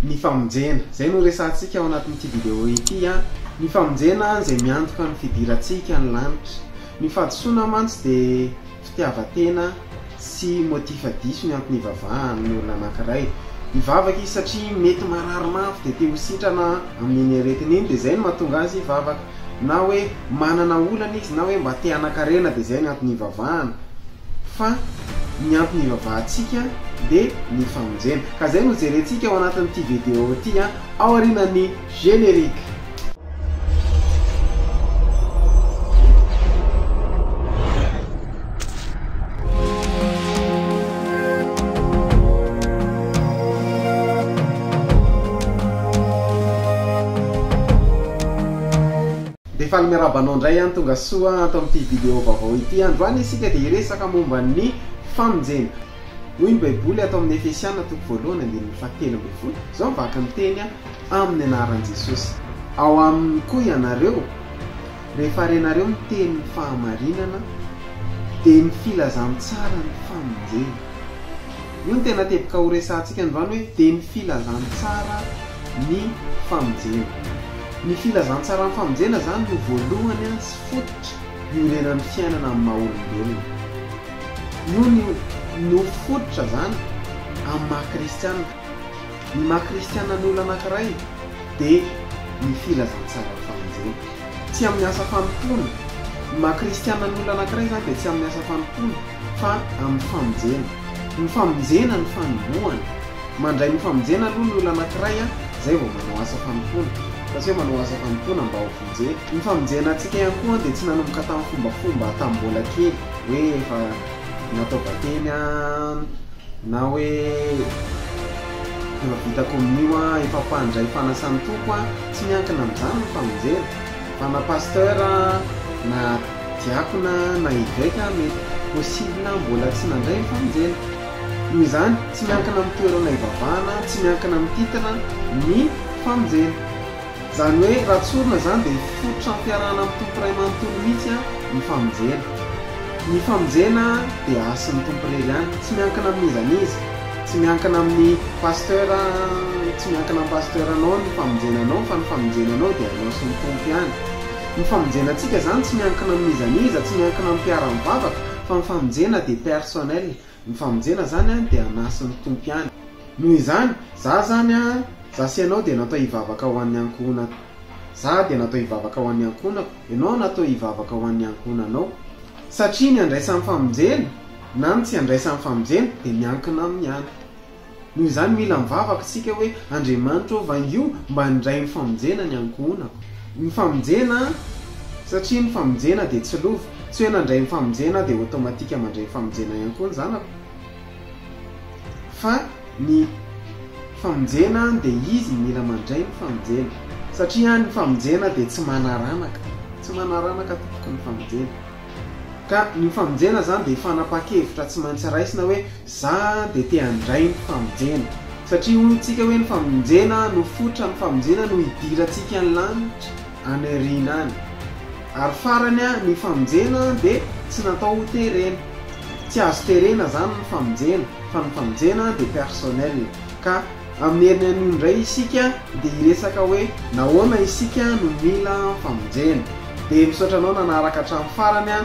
ny famonjena zay no resantsika ao anatin'ity video ity a ny famonjena zay miantoka ny fidirantsika ny lanitra ny fahadisoana mantsy de fitiavatena sy motifa diso ny antony ivavahany ny olona anankiray ivavaka izy satria mety marary mafy de te ho sitrana amin'ny aretiny iny de zay no mahatonga azy ivavaka na hoe manana olana izy na hoe mba te hanakarena de zay ny antony ivavahana fa ny antony ivavahantsika de ny famonjena ka zay no jerentsika ao anatin'ity video ity a ao aorian'ny générique. Defa miarabanao ndray any tonga soa ato amin'ity video vaovao ity androany isika de iresaka momba ny famonjena. Hoy ny baiboly ato amin'ny Efesiana toko voalohany andininy fahatelo-ambin'ny folo zao mivaky ny teny amin'ny anaran'i Jesosy ao aminy koa ianareo rehefa renareo miteny ny fahamarinana de ny filazantsara ny famonjena. Io ny tena tepika ho resantsika androany hoe de ny filazantsara ny famonjena. Ny filazantsara ny famonjena zany no voalohany sy fototra iorenan'ny fiainana amin'ny maha-olombelona. Io no fototra zany amin'ny maha-kristiana. Ny maha-kristiana ny olona anankiray de ny filazantsara ny famonjena. Tsy amin'ny asa fanompoana. Ny maha-kristiana ny olona anankiray zany de tsy amin'ny asa fanompoana fa amin'ny famonjena. Ny famonjena ny fanombohana. Mandray ny famonjena aloha ny olona anankiray zay vao manao asa fanompoana. Parce que manao asa fanompoana mba ho vonjena. Ny famonjena antsika ihany koa de tsy nanomboka tamin'ny fombafomba tamin'ny mbola kely hoe efa natao bateny na hoe efa vita kominio efa mpandray fanasany toko tsy miankina amin'izany ny famonjena. Fa na pasteur na diakona na évêque mety possible mbola tsy nandray ny famonjena. Noho izany tsy miankina amin'ny toerana ivavahana, tsy miankina amin'ny titana ny famonjena. Zany hoe raha tsorina zany de fototra ny fiarahana amin'ny tompo ray manontolo mihitsy ny famonjena. Ny famonjena de asan'ny tompo irery ihany, tsy miankina amin'izanizy, tsy miankina amin'ny pasteur, tsy miankina amin'ny pasteur anao ny famonjenanao fa ny famonjenanao de anao sy ny tompo ihany. Ny famonjenantsika zany tsy miankina amin'izaniza, tsy miankina amin'ny mpiara-mivavaka fa ny famonjena de personnel. Ny famonjena zany de anasan'ny tompo ihany. Noho izany za zany za sy anao de natao hivavaka ho an'ny ankohonako. Za de natao hivavaka ho an'ny ankohonako, ianao natao hivavaka ho an'ny ankohonanao. Satria ny andraisan'ny famonjena na ny tsy andraisan'ny famonjena de miankina amin'ny ihany. Noho izany mila mivavaka sika hoe Andriamanitra vangio mba handray ny famonjena ny ankohonako. Ny famonjena satria ny famonjena de tsy lova, tsy hoe nandray ny famonjena de automatika mandray ny famonjena ihany koa ny zanako. Fa ny famonjena de izy mila mandray ny famonjena satria ny famonjena de tsy manaranaka, tsy manaranaka tompoko ny famonjena. Ka ny famonjena zany de fanapa-kevitra tsy maintsy raisina hoe za de te handray ny famonjena satria hoyntsika hoe ny famonjena no fototra ny famonjena no hidirantsika ny lanitra any aoriana any. Ary farany ny famonjena de tsy natao ho terena, tsy azo terena zany ny famonjena fa ny famonjena de personnel. Ka amin'ny herinan'io ndray isika de iresaka hoe nahoana isika no mila famonjena. De misaotranao nanaraka hatramin'ny farany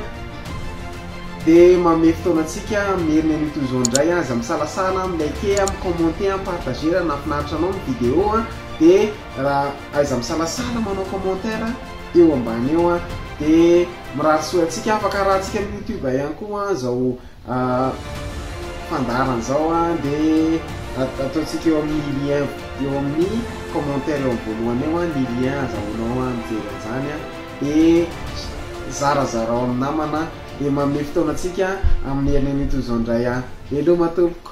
de manome fotoanantsika amin'ny herinan'io toy izao indray aza misalasala like commenter partager raha nahafinaritra anao ny video de raha aiza misalasala manao commentaire eo ambany eo de mirary soa antsika afaka rahantsika amin'ny YouTube ihany koa zao fandarana zao de ataontsika eo amin'ny lien eo amin'ny commentaire eo voalohany eo ny lien azahoanao mijery an'izany de zarazarao amin'ny namana de manome fotoanantsika amin'ny herinan'io toy izao indray elo matomboko.